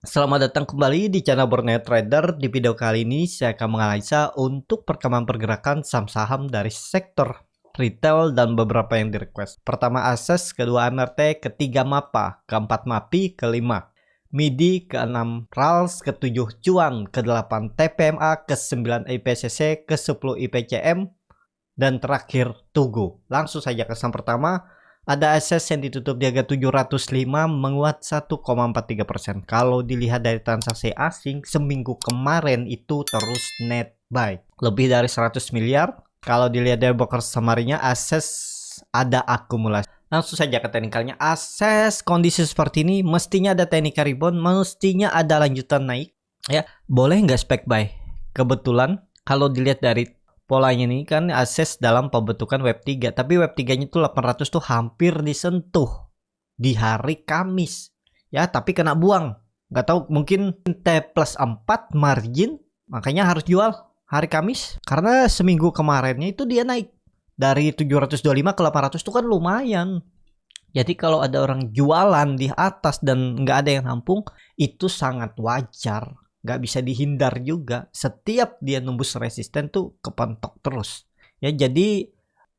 Selamat datang kembali di channel Borneo Trader. Di video kali ini saya akan menganalisa untuk perkembangan pergerakan saham-saham dari sektor retail dan beberapa yang di request. Pertama Access, kedua MRT, ketiga MAPA, keempat MAPI, kelima MIDI, keenam RALS, ketujuh Cuan, kedelapan TPMA, ke-9 IPCC, ke-10 IPCM, dan terakhir Tugu. Langsung saja ke saham pertama. Ada Access yang ditutup di harga 705 menguat 1,43%. Kalau dilihat dari transaksi asing seminggu kemarin itu terus net buy lebih dari 100 miliar. Kalau dilihat dari broker summary-nya, Access ada akumulasi. Langsung saja ke teknikalnya. Access kondisi seperti ini mestinya ada technical rebound, mestinya ada lanjutan naik ya. Boleh nggak spek buy? Kebetulan kalau dilihat dari polanya ini kan Access dalam pembentukan web 3, tapi web 3-nya itu 800 tuh hampir disentuh di hari Kamis. Ya, tapi kena buang. Nggak tahu, mungkin T plus 4 margin, makanya harus jual hari Kamis. Karena seminggu kemarinnya itu dia naik dari 725 ke 800 itu kan lumayan. Jadi kalau ada orang jualan di atas dan nggak ada yang nampung, itu sangat wajar. Nggak bisa dihindar juga. Setiap dia nembus resisten tuh kepentok terus. Ya, jadi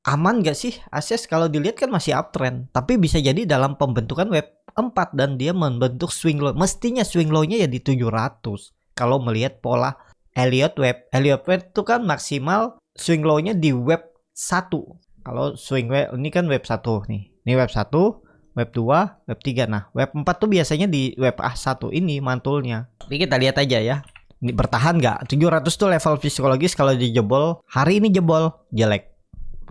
aman nggak sih Access? Kalau dilihat kan masih uptrend, tapi bisa jadi dalam pembentukan web 4 dan dia membentuk swing low. Mestinya swing low-nya ya di 700. Kalau melihat pola Elliott Wave. Elliott Wave itu kan maksimal swing low-nya di web 1. Kalau swing wave ini kan web 1 nih. Ini web 1, web 2, web 3. Nah, web 4 tuh biasanya di web A1 ini mantulnya. Jadi kita lihat aja ya. Ini bertahan nggak? 700 tuh level psikologis kalau dijebol. Hari ini jebol, jelek.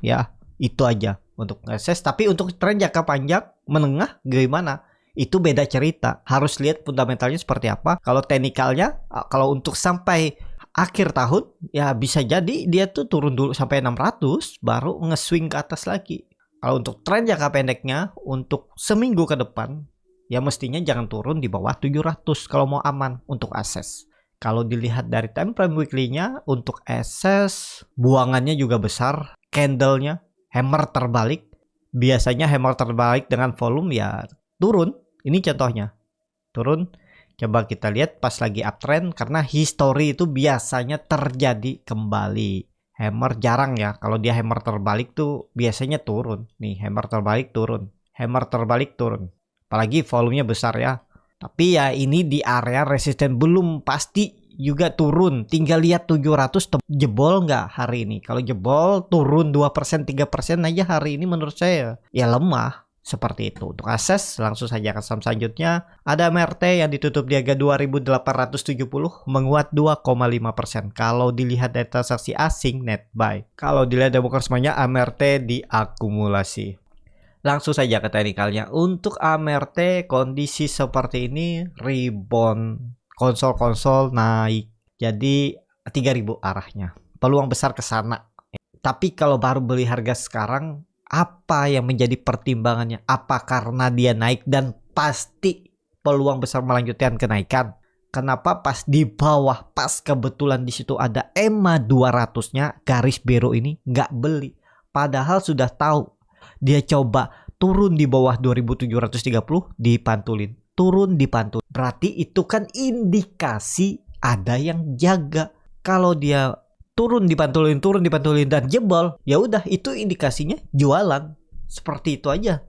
Ya, itu aja untuk Access. Tapi untuk tren jangka panjang, menengah gimana? Itu beda cerita. Harus lihat fundamentalnya seperti apa. Kalau teknikalnya, kalau untuk sampai akhir tahun, ya bisa jadi dia tuh turun dulu sampai 600, baru nge-swing ke atas lagi. Kalau untuk tren jangka pendeknya, untuk seminggu ke depan, ya mestinya jangan turun di bawah 700 kalau mau aman untuk Access. Kalau dilihat dari time frame weekly-nya, untuk Access, buangannya juga besar, candle-nya, hammer terbalik. Biasanya hammer terbalik dengan volume ya turun. Ini contohnya, turun. Coba kita lihat pas lagi uptrend, karena history itu biasanya terjadi kembali. Hammer jarang ya, kalau dia hammer terbalik tuh biasanya turun. Nih, hammer terbalik turun, hammer terbalik turun. Apalagi volumenya besar ya. Tapi ya ini di area resisten belum pasti juga turun. Tinggal lihat 700 jebol nggak hari ini. Kalau jebol turun 2%, 3% aja hari ini menurut saya ya lemah. Seperti itu. Untuk Access langsung saja ke saham selanjutnya. Ada MRT yang ditutup di harga 2.870 menguat 2,5%. Kalau dilihat dari transaksi asing net buy. Kalau dilihat dari broker semuanya MRT diakumulasi. Langsung saja ke teknikalnya. Untuk MRT kondisi seperti ini rebound, konsol-konsol naik. Jadi 3000 arahnya. Peluang besar ke sana. Tapi kalau baru beli harga sekarang, apa yang menjadi pertimbangannya? Apa karena dia naik dan pasti peluang besar melanjutkan kenaikan? Kenapa pas di bawah, pas kebetulan di situ ada EMA 200-nya garis biru ini nggak beli? Padahal sudah tahu dia coba turun di bawah 2730 dipantulin, turun dipantulin. Berarti itu kan indikasi ada yang jaga. Kalau dia turun dipantulin dan jebol, ya udah itu indikasinya jualan. Seperti itu aja.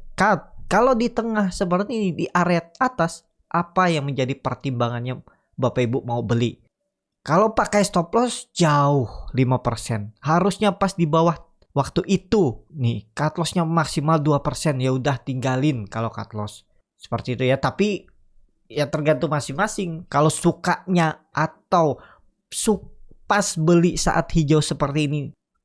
Kalau di tengah seperti ini di area atas, apa yang menjadi pertimbangannya Bapak Ibu mau beli? Kalau pakai stop loss jauh 5%. Harusnya pas di bawah waktu itu nih cut loss-nya maksimal 2%, ya udah tinggalin kalau cut loss. Seperti itu ya, tapi ya tergantung masing-masing. Kalau sukanya atau pas beli saat hijau seperti ini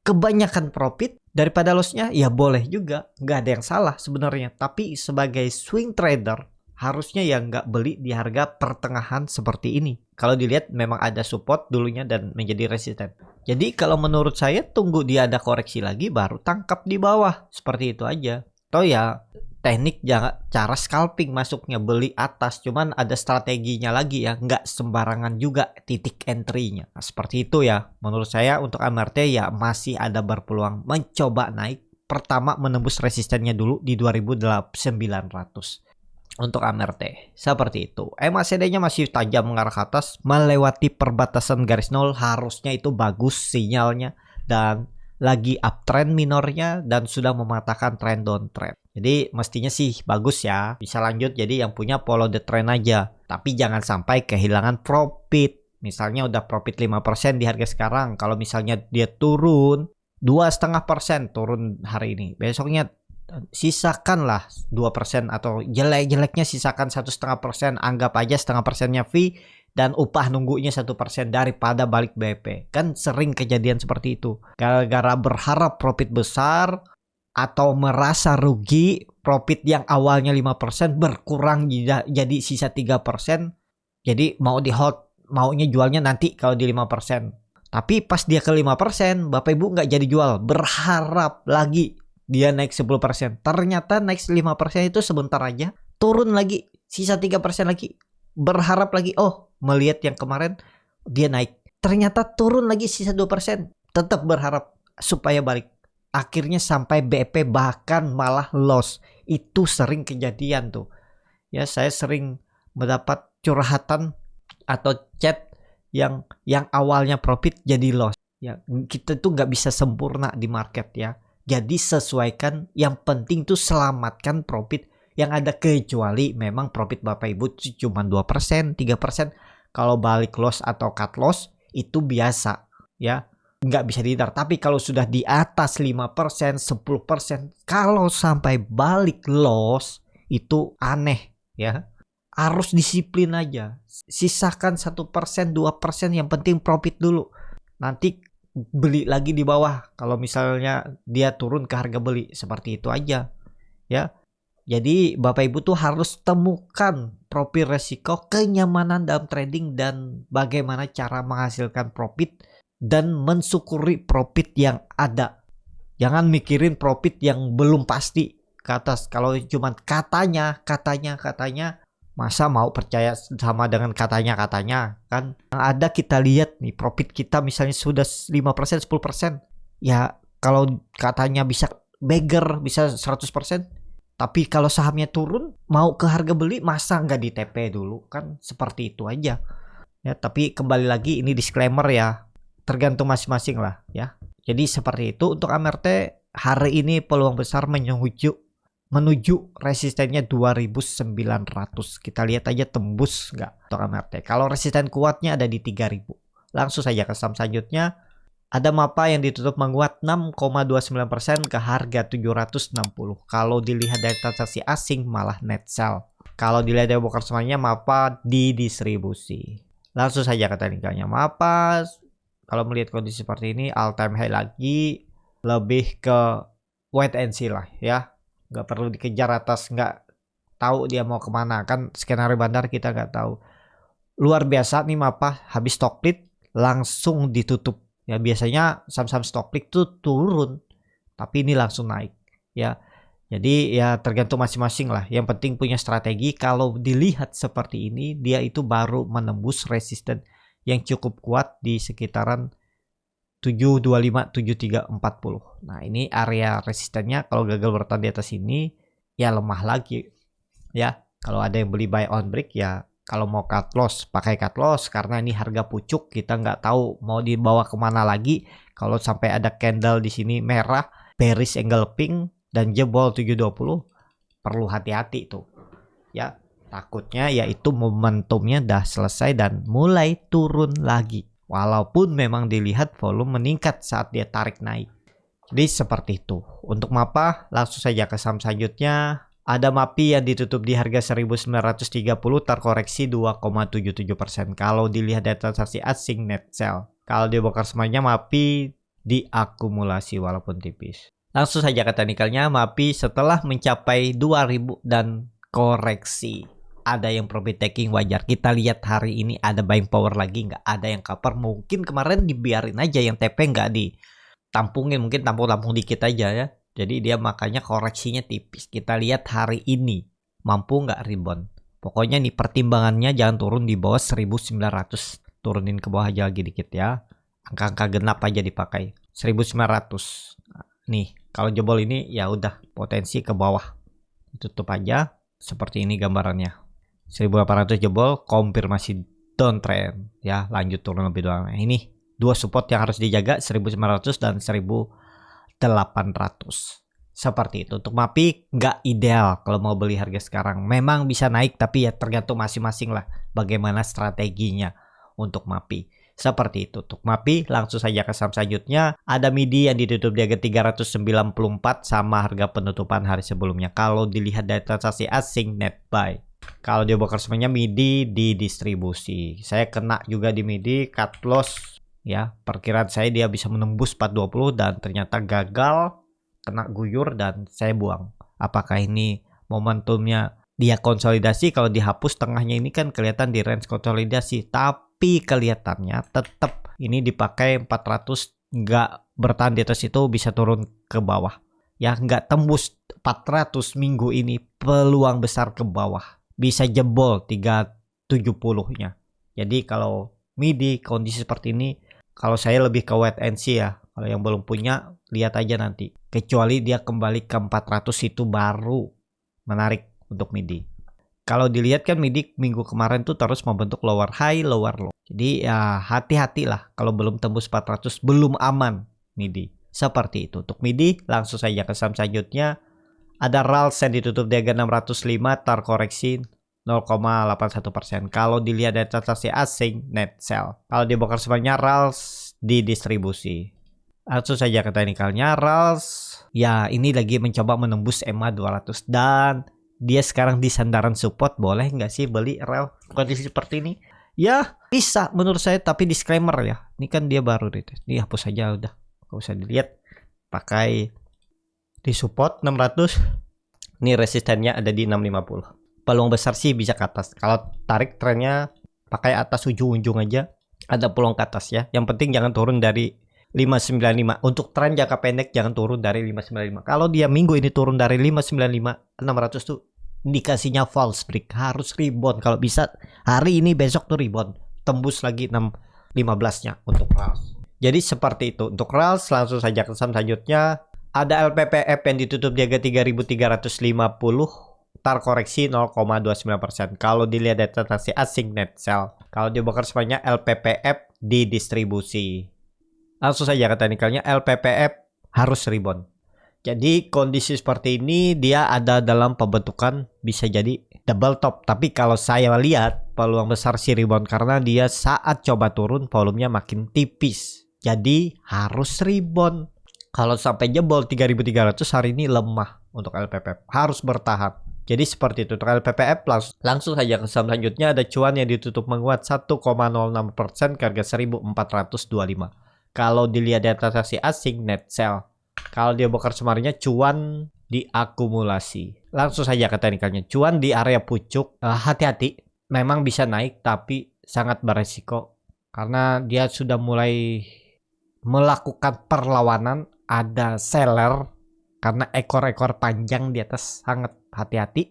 kebanyakan profit daripada lossnya, ya boleh juga, nggak ada yang salah sebenarnya. Tapi sebagai swing trader harusnya ya nggak beli di harga pertengahan seperti ini. Kalau dilihat memang ada support dulunya dan menjadi resisten. Jadi kalau menurut saya tunggu dia ada koreksi lagi baru tangkap di bawah. Seperti itu aja. Atau ya teknik cara scalping masuknya beli atas, cuman ada strateginya lagi ya, nggak sembarangan juga titik entry-nya. Nah, seperti itu ya. Menurut saya untuk MRT ya masih ada berpeluang mencoba naik. Pertama menembus resistennya dulu di 2900. untuk AMRT. Seperti itu. MACD-nya masih tajam mengarah ke atas, melewati perbatasan garis nol, harusnya itu bagus sinyalnya dan lagi uptrend minornya dan sudah mematahkan trend downtrend. Jadi mestinya sih bagus ya, bisa lanjut. Jadi yang punya follow the trend aja, tapi jangan sampai kehilangan profit. Misalnya udah profit 5% di harga sekarang, kalau misalnya dia turun 2,5% turun hari ini, besoknya sisakanlah 2% atau jelek-jeleknya sisakan 1,5%, anggap aja 0,5%-nya fee dan upah nunggunya 1% daripada balik BP. Kan sering kejadian seperti itu. Gara-gara berharap profit besar atau merasa rugi, profit yang awalnya 5% berkurang jadi sisa 3%. Jadi mau di hold, maunya jualnya nanti kalau di 5%. Tapi pas dia ke 5%, Bapak Ibu nggak jadi jual, berharap lagi dia naik 10%. Ternyata naik 5% itu sebentar aja, turun lagi, sisa 3% lagi. Berharap lagi, oh melihat yang kemarin dia naik. Ternyata turun lagi sisa 2%. Tetap berharap supaya balik. Akhirnya sampai BP bahkan malah loss. Itu sering kejadian tuh. Ya, saya sering mendapat curhatan atau chat yang awalnya profit jadi loss. Ya, kita tuh nggak bisa sempurna di market ya. Jadi sesuaikan, yang penting tuh selamatkan profit yang ada, kecuali memang profit Bapak Ibu cuma 2%, 3%. Kalau balik loss atau cut loss itu biasa ya. Nggak bisa dihindar. Tapi kalau sudah di atas 5%, 10%, kalau sampai balik loss itu aneh ya. Harus disiplin aja. Sisakan 1%, 2%, yang penting profit dulu. Nanti beli lagi di bawah kalau misalnya dia turun ke harga beli, seperti itu aja ya. Jadi Bapak Ibu tuh harus temukan profil resiko, kenyamanan dalam trading, dan bagaimana cara menghasilkan profit dan mensyukuri profit yang ada. Jangan mikirin profit yang belum pasti ke atas. Kalau cuma katanya, masa mau percaya sama dengan katanya kan? Yang ada kita lihat nih profit kita misalnya sudah 5%, 10%. Ya kalau katanya bisa beggar, bisa 100%. Tapi kalau sahamnya turun, mau ke harga beli, masa nggak di TP dulu? Kan seperti itu aja. Ya, tapi kembali lagi ini disclaimer ya. Tergantung masing-masing lah ya. Jadi seperti itu untuk AMRT hari ini, peluang besar menuju resistennya 2.900. Kita lihat aja tembus nggak untuk AMRT. Kalau resisten kuatnya ada di 3.000. Langsung saja ke saham selanjutnya. Ada MAPA yang ditutup menguat 6,29% ke harga 760. Kalau dilihat dari transaksi asing malah net sell. Kalau dilihat dari broker semuanya, MAPA didistribusi. Langsung saja ke teknikalnya. MAPA kalau melihat kondisi seperti ini, all time high lagi, lebih ke wait and see lah ya. Nggak perlu dikejar atas, nggak tahu dia mau kemana, kan skenario bandar kita nggak tahu. Luar biasa nih MAPA, habis stock split langsung ditutup ya. Biasanya saham-saham stock split tuh turun, tapi ini langsung naik ya. Jadi ya tergantung masing-masing lah, yang penting punya strategi. Kalau dilihat seperti ini, dia itu baru menembus resisten yang cukup kuat di sekitaran 725, 7340. Nah ini area resistennya. Kalau gagal bertahan di atas ini ya lemah lagi ya. Kalau ada yang beli buy on break ya, kalau mau cut loss pakai cut loss, karena ini harga pucuk, kita nggak tahu mau dibawa kemana lagi. Kalau sampai ada candle di sini merah, bearish engulfing dan jebol 720, perlu hati-hati tuh ya. Takutnya yaitu momentumnya dah selesai dan mulai turun lagi. Walaupun memang dilihat volume meningkat saat dia tarik naik. Jadi seperti itu. Untuk MAPA langsung saja ke saham selanjutnya. Ada MAPI yang ditutup di harga 1930, terkoreksi 2,77%. Kalau dilihat dari transaksi asing net sell. Kalau dibongkar semuanya, MAPI diakumulasi walaupun tipis. Langsung saja ke teknikalnya. MAPI setelah mencapai 2000 dan koreksi, ada yang profit taking, wajar. Kita lihat hari ini ada buying power lagi, nggak ada yang cover. Mungkin kemarin dibiarin aja, yang TP nggak ditampungin, mungkin tampung-tampung dikit aja ya. Jadi dia makanya koreksinya tipis. Kita lihat hari ini mampu nggak rebound. Pokoknya nih pertimbangannya jangan turun di bawah 1900. Turunin ke bawah aja lagi dikit ya. Angka-angka genap aja dipakai. 1900. Nih kalau jebol ini ya udah potensi ke bawah. Tutup aja. Seperti ini gambarannya. 1800 jebol, konfirmasi downtrend ya, lanjut turun lebih dalam. Ini dua support yang harus dijaga, 1900 dan 1800. Seperti itu. Untuk MAPI nggak ideal kalau mau beli harga sekarang. Memang bisa naik tapi ya tergantung masing-masing lah bagaimana strateginya untuk MAPI. Seperti itu. Untuk MAPI langsung saja ke saham selanjutnya. Ada MIDI yang ditutup di harga 394 sama harga penutupan hari sebelumnya. Kalau dilihat dari transaksi asing net buy. Kalau dia broker semuanya MIDI di distribusi. Saya kena juga di MIDI cut loss ya. Perkiraan saya dia bisa menembus 420 dan ternyata gagal. Kena guyur dan saya buang. Apakah ini momentumnya dia konsolidasi? Kalau dihapus tengahnya ini kan kelihatan di range konsolidasi, tapi kelihatannya tetap ini dipakai 400 nggak bertahan di atas itu, bisa turun ke bawah ya, nggak tembus 400 minggu ini, peluang besar ke bawah, bisa jebol 370 nya. Jadi kalau MIDI kondisi seperti ini, kalau saya lebih ke wait and see ya. Kalau yang belum punya, lihat aja nanti. Kecuali dia kembali ke 400 itu baru menarik untuk MIDI. Kalau dilihat kan MIDI minggu kemarin tuh terus membentuk lower high, lower low. Jadi ya hati-hatilah kalau belum tembus 400, belum aman MIDI. Seperti itu. Untuk MIDI langsung saja ke saham selanjutnya. Ada RALS yang ditutup di harga 605, terkoreksi 0,81%. Kalau dilihat dari transaksi asing, net sell. Kalau di broker semuanya RALS di distribusi. Langsung saja ke teknikalnya. RALS ya ini lagi mencoba menembus EMA 200 dan dia sekarang di sandaran support. Boleh nggak sih beli RAL kondisi seperti ini? Ya bisa menurut saya, tapi disclaimer ya, ini kan dia baru retest. Ini hapus saja udah, nggak usah dilihat. Pakai di support 600. Ini resistennya ada di 650. Peluang besar sih bisa ke atas. Kalau tarik trennya pakai atas ujung-ujung aja, ada peluang ke atas ya. Yang penting jangan turun dari 595. Untuk tren jangka pendek jangan turun dari 595. Kalau dia minggu ini turun dari 595, 600 tuh indikasinya false break, harus rebound. Kalau bisa hari ini besok tuh rebound, tembus lagi 615 nya untuk RALS. Jadi seperti itu untuk RALS. Langsung saja ke saham selanjutnya. Ada LPPF yang ditutup di harga 3.350, terkoreksi 0,29%. Kalau dilihat dari transaksi asing net sell. Kalau di broker semuanya LPPF di distribusi. Langsung saja ke teknikalnya, LPPF harus rebound. Jadi kondisi seperti ini dia ada dalam pembentukan, bisa jadi double top. Tapi kalau saya lihat peluang besar si rebound karena dia saat coba turun volumenya makin tipis. Jadi harus rebound. Kalau sampai jebol 3.300 hari ini lemah untuk LPPF, harus bertahan. Jadi seperti itu untuk LPPF. Langsung saja ke saham selanjutnya. Ada cuan yang ditutup menguat 1,06% ke harga 1.425. Kalau dilihat dari transaksi asing net sell. Kalau dia broker semarinya cuan diakumulasi. Langsung saja ke teknikalnya. Cuan di area pucuk, hati-hati. Memang bisa naik tapi sangat beresiko karena dia sudah mulai melakukan perlawanan. Ada seller karena ekor-ekor panjang di atas, sangat hati-hati.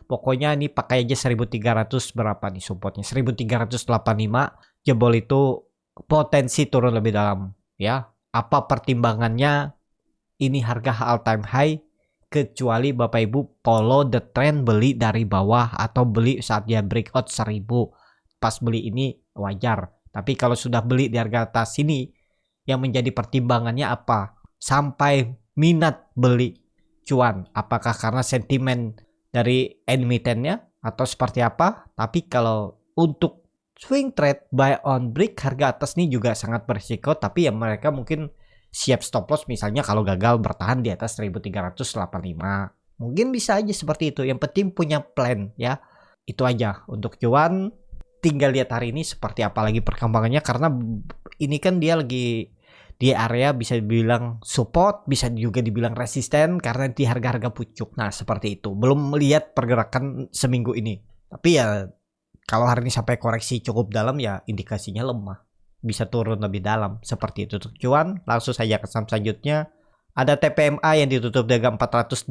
Pokoknya ini pakai aja 1.300 berapa nih supportnya, 1.385. Jebol itu potensi turun lebih dalam ya. Apa pertimbangannya? Ini harga all time high, kecuali Bapak Ibu follow the trend, beli dari bawah atau beli saat dia breakout 1000. Pas beli ini wajar. Tapi kalau sudah beli di harga atas ini, yang menjadi pertimbangannya apa? Sampai minat beli cuan, apakah karena sentimen dari emitennya atau seperti apa? Tapi kalau untuk swing trade buy on break, harga atas ini juga sangat berisiko. Tapi ya mereka mungkin siap stop loss misalnya kalau gagal bertahan di atas 1.385. Mungkin bisa aja seperti itu. Yang penting punya plan ya. Itu aja untuk cuan. Tinggal lihat hari ini seperti apa lagi perkembangannya, karena ini kan dia lagi di area bisa dibilang support, bisa juga dibilang resisten karena di harga-harga pucuk. Nah seperti itu. Belum melihat pergerakan seminggu ini. Tapi ya kalau hari ini sampai koreksi cukup dalam ya indikasinya lemah. Bisa turun lebih dalam. Seperti itu untuk cuan. Langsung saja ke saham selanjutnya. Ada TPMA yang ditutup di harga 480.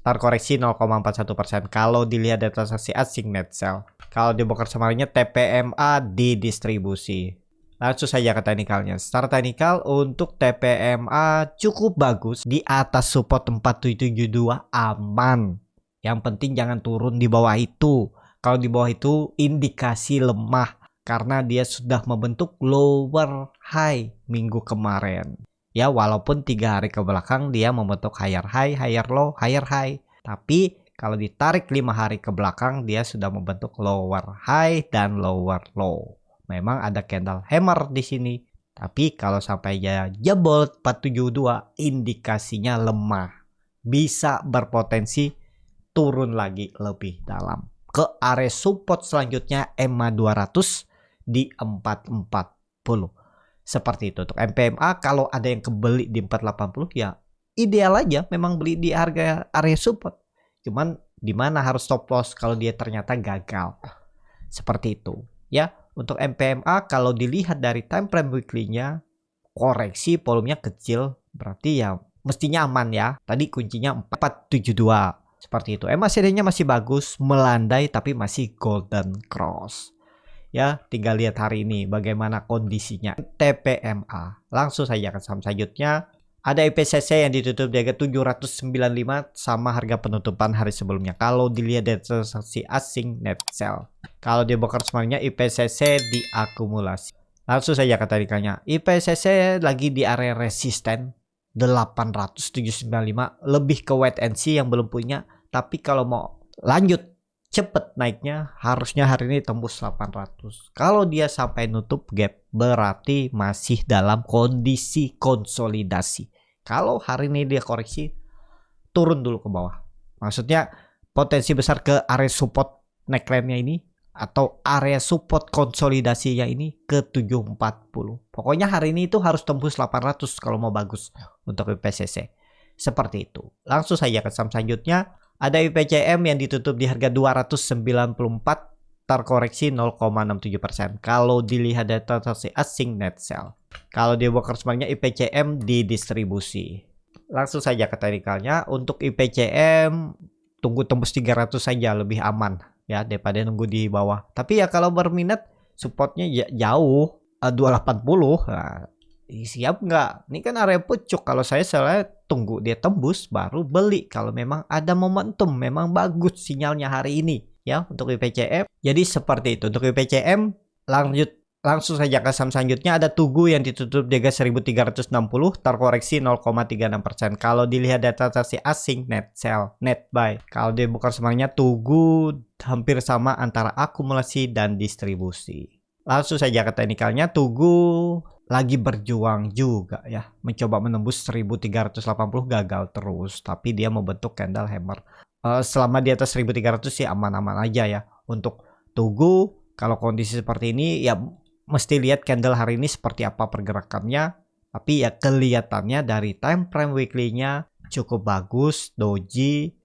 Terkoreksi 0,41%. Kalau dilihat dari transaksi asing net sell. Kalau di broker semarnya TPMA di distribusi. Langsung saja ke teknikalnya. Secara teknikal untuk TPMA cukup bagus. Di atas support 4772 aman. Yang penting jangan turun di bawah itu. Kalau di bawah itu indikasi lemah karena dia sudah membentuk lower high minggu kemarin. Ya, walaupun 3 hari ke belakang dia membentuk higher high, higher low, higher high. Tapi kalau ditarik 5 hari ke belakang dia sudah membentuk lower high dan lower low. Memang ada candle hammer di sini. Tapi kalau sampai ya jebol 472 indikasinya lemah. Bisa berpotensi turun lagi lebih dalam ke area support selanjutnya EMA 200 di 440. Seperti itu untuk MPMA. Kalau ada yang kebeli di 480 ya ideal aja memang beli di harga area support. Cuman dimana harus stop loss kalau dia ternyata gagal. Seperti itu ya. Untuk MPMA kalau dilihat dari time frame weekly-nya koreksi volumenya kecil berarti ya mestinya aman ya. Tadi kuncinya 472. Seperti itu. MACD-nya masih bagus, melandai tapi masih golden cross. Ya, tinggal lihat hari ini bagaimana kondisinya. TPMA. Langsung saja ke saham selanjutnya. Ada IPCC yang ditutup di harga 795 sama harga penutupan hari sebelumnya. Kalau dilihat dari transaksi asing net sell. Kalau di broker semuanya IPCC diakumulasi. Langsung saja ke tarikannya. IPCC lagi di area resisten 800-795, lebih ke wait and see yang belum punya. Tapi kalau mau lanjut cepet naiknya harusnya hari ini tembus 800. Kalau dia sampai nutup gap berarti masih dalam kondisi konsolidasi. Kalau hari ini dia koreksi turun dulu ke bawah. Maksudnya potensi besar ke area support neckline-nya ini atau area support konsolidasinya ini ke 740. Pokoknya hari ini itu harus tembus 800 kalau mau bagus untuk IPCC. Seperti itu. Langsung saja ke saham selanjutnya. Ada IPCM yang ditutup di harga 294 terkoreksi 0,67%. Kalau dilihat dari transaksi asing net sell. Kalau di broker semuanya IPCM didistribusi. Langsung saja ke teknikalnya. Untuk IPCM tunggu tembus 300 saja lebih aman ya daripada nunggu di bawah. Tapi ya kalau berminat supportnya jauh 280. Nah, siap nggak? Ini kan area pucuk. Kalau saya tunggu dia tembus baru beli kalau memang ada momentum, memang bagus sinyalnya hari ini ya untuk IPCM. Jadi seperti itu untuk IPCM. Langsung saja ke saham selanjutnya. Ada Tugu yang ditutup di harga 1360 terkoreksi 0,36%. Kalau dilihat data transaksi asing net sell, net buy. Kalau dia bukan semuanya Tugu hampir sama antara akumulasi dan distribusi. Langsung saja ke teknikalnya. Tugu lagi berjuang juga ya, mencoba menembus 1380 gagal terus, tapi dia membentuk candle hammer. Selama di atas 1300 sih aman-aman aja ya. Untuk Tugu kalau kondisi seperti ini ya mesti lihat candle hari ini seperti apa pergerakannya. Tapi ya kelihatannya dari time frame weekly-nya cukup bagus. Doji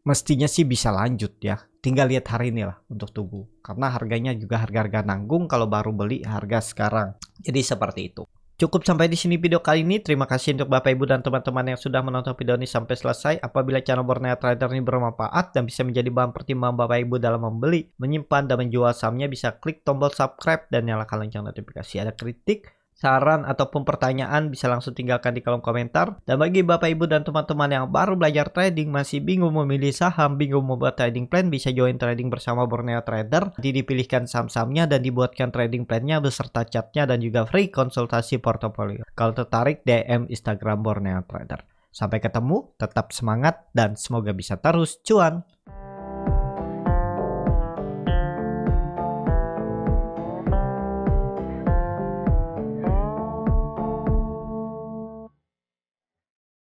mestinya sih bisa lanjut ya. Tinggal lihat hari ini lah untuk Tugu. Karena harganya juga harga-harga nanggung kalau baru beli harga sekarang. Jadi seperti itu. Cukup sampai di sini video kali ini. Terima kasih untuk Bapak Ibu dan teman-teman yang sudah menonton video ini sampai selesai. Apabila channel Borneo Trader ini bermanfaat dan bisa menjadi bahan pertimbangan Bapak Ibu dalam membeli, menyimpan, dan menjual sahamnya, bisa klik tombol subscribe dan nyalakan lonceng notifikasi. Ada kritik, saran, ataupun pertanyaan bisa langsung tinggalkan di kolom komentar. Dan bagi Bapak Ibu dan teman-teman yang baru belajar trading, masih bingung memilih saham, bingung membuat trading plan, bisa join trading bersama Borneo Trader. Nanti dipilihkan saham-sahamnya dan dibuatkan trading plannya beserta chartnya dan juga free konsultasi portofolio. Kalau tertarik, DM Instagram Borneo Trader. Sampai ketemu, tetap semangat dan semoga bisa terus cuan.